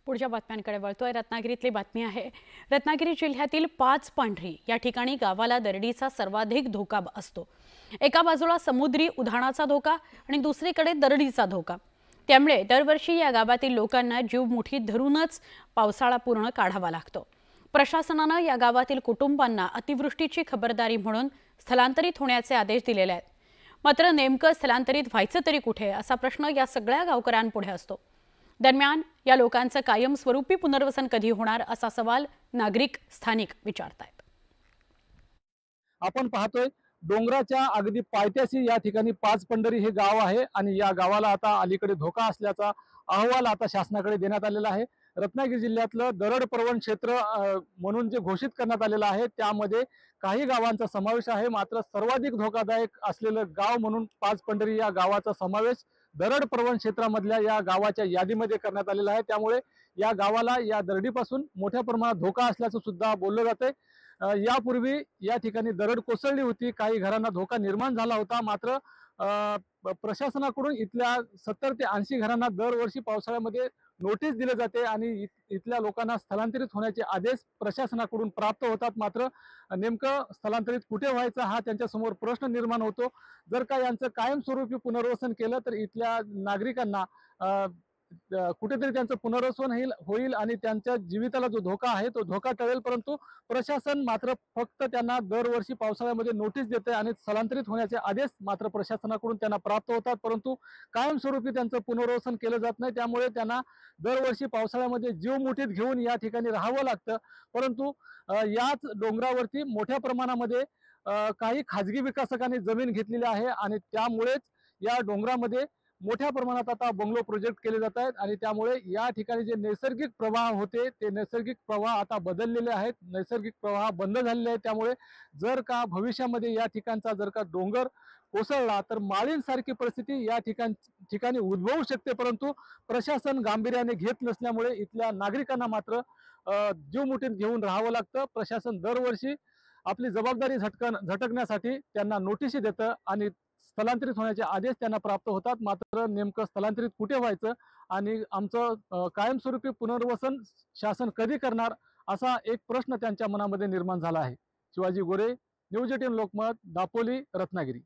पुढच्या बातम्यांकडे वळतोय। रत्नागिरीतली बातमी आहे। रत्नागिरी जिल्ह्यातील 5 या ठिकाणी गावाला दरडीचा सर्वाधिक धोका असतो। एका बाजूला समुद्री उधाणाचा धोका आणि दुसरीकडे दरडीचा धोका। त्यामुळे दरवर्षी या गावातील लोकांना जीव मुठीत धरूनच पावसाळा पूर्ण काढावा लागतो। प्रशासनाने या गावातील कुटुंबांना अतिवृष्टीची खबरदारी म्हणून स्थलांतरित होण्याचे आदेश दिलेले आहेत। मात्र नेमकं स्थलांतरित व्हायचं तरी कुठे असा प्रश्न या सगळ्या गावकऱ्यांपुढे असतो। दरम्यान या लोकांचं कायमस्वरूपी पुनर्वसन कधी होणार असा सवाल नागरिक स्थानिक विचारतायत। आपण पाहतोय डोंगराच्या अगदी पायथ्याशी या ठिकाणी 5 हे गाव आहे आणि या गावाला आता अलीकडे धोका असल्याचा अहवाल आता शासनाकडे देण्यात आलेला आहे। रत्नागिरी जिल्ह्यातलं दरड प्रवण क्षेत्र म्हणून जे घोषित करण्यात आलेलं आहे त्यामध्ये काही गावांचा समावेश आहे। मात्र सर्वाधिक धोकादायक असलेलं गाव म्हणून 5 या गावाचा समावेश दरड प्रवण क्षेत्रामधल्या या गावाच्या यादीमध्ये करण्यात आलेला आहे। त्यामुळे या गावाला या दरडीपासून मोठ्या प्रमाणात धोका असल्याचं सुद्धा बोललं जातंय। यापूर्वी या ठिकाणी दरड कोसळली होती, काही घरांना धोका निर्माण झाला होता। मात्र प्रशासनाकडून इथल्या 70 ते 80 घरांना दरवर्षी पावसाळ्यामध्ये नोटीस दिली जाते आणि इथल्या लोकांना स्थलांतरित होण्याचे आदेश प्रशासनाकडून प्राप्त होतात। मात्र नेमकं स्थलांतरित कुठे व्हायचं हा त्यांच्यासमोर प्रश्न निर्माण होतो। जर का यांचं कायमस्वरूपी पुनर्वसन केलं तर इथल्या नागरिकांना कुठेतरी त्यांचं पुनर्वसन होईल आणि त्यांच्या जीविताला जो धोका आहे तो धोका टळेल। परंतु प्रशासन मात्र फक्त त्यांना दरवर्षी पावसाळ्यामध्ये नोटीस देते आणि स्थलांतरित होण्याचे आदेश मात्र प्रशासनाकडून त्यांना प्राप्त होतात, परंतु कायमस्वरूपी त्यांचं पुनर्वसन केलं जात नाही। त्यामुळे त्यांना दरवर्षी पावसाळ्यामध्ये जीव मुठीत घेऊन या ठिकाणी राहावं लागतं। परंतु याच डोंगरावरती मोठ्या प्रमाणामध्ये काही खाजगी विकासकांनी जमीन घेतलेली आहे आणि त्यामुळेच या डोंगरामध्ये मोठ्या प्रमाणात आता बंगलो प्रोजेक्ट केले जात आहेत आणि त्यामुळे या ठिकाणी जे नैसर्गिक प्रवाह होते ते नैसर्गिक प्रवाह आता बदललेले आहेत, नैसर्गिक प्रवाह बंद झालेले आहेत। त्यामुळे जर का भविष्यामध्ये या ठिकाणचा जर का डोंगर कोसळला तर माळींसारखी परिस्थिती या ठिकाणी उद्भवू शकते। परंतु प्रशासन गांभीर्याने घेत नसल्यामुळे इथल्या नागरिकांना मात्र जीव मुठीत घेऊन राहावं लागतं। प्रशासन दरवर्षी आपली जबाबदारी झटकण्यासाठी त्यांना नोटीस देतं आणि स्थलांतरित होण्याचे आदेश त्यांना प्राप्त होतात। मात्र नेमकं स्थलांतरित कुठे व्हायचं आणि आमचं कायमस्वरूपी पुनर्वसन शासन कधी करणार असा एक प्रश्न त्यांच्या मनामध्ये निर्माण झाला आहे। शिवाजी गोरे, न्यूज 18 लोकमत, दापोली, रत्नागिरी।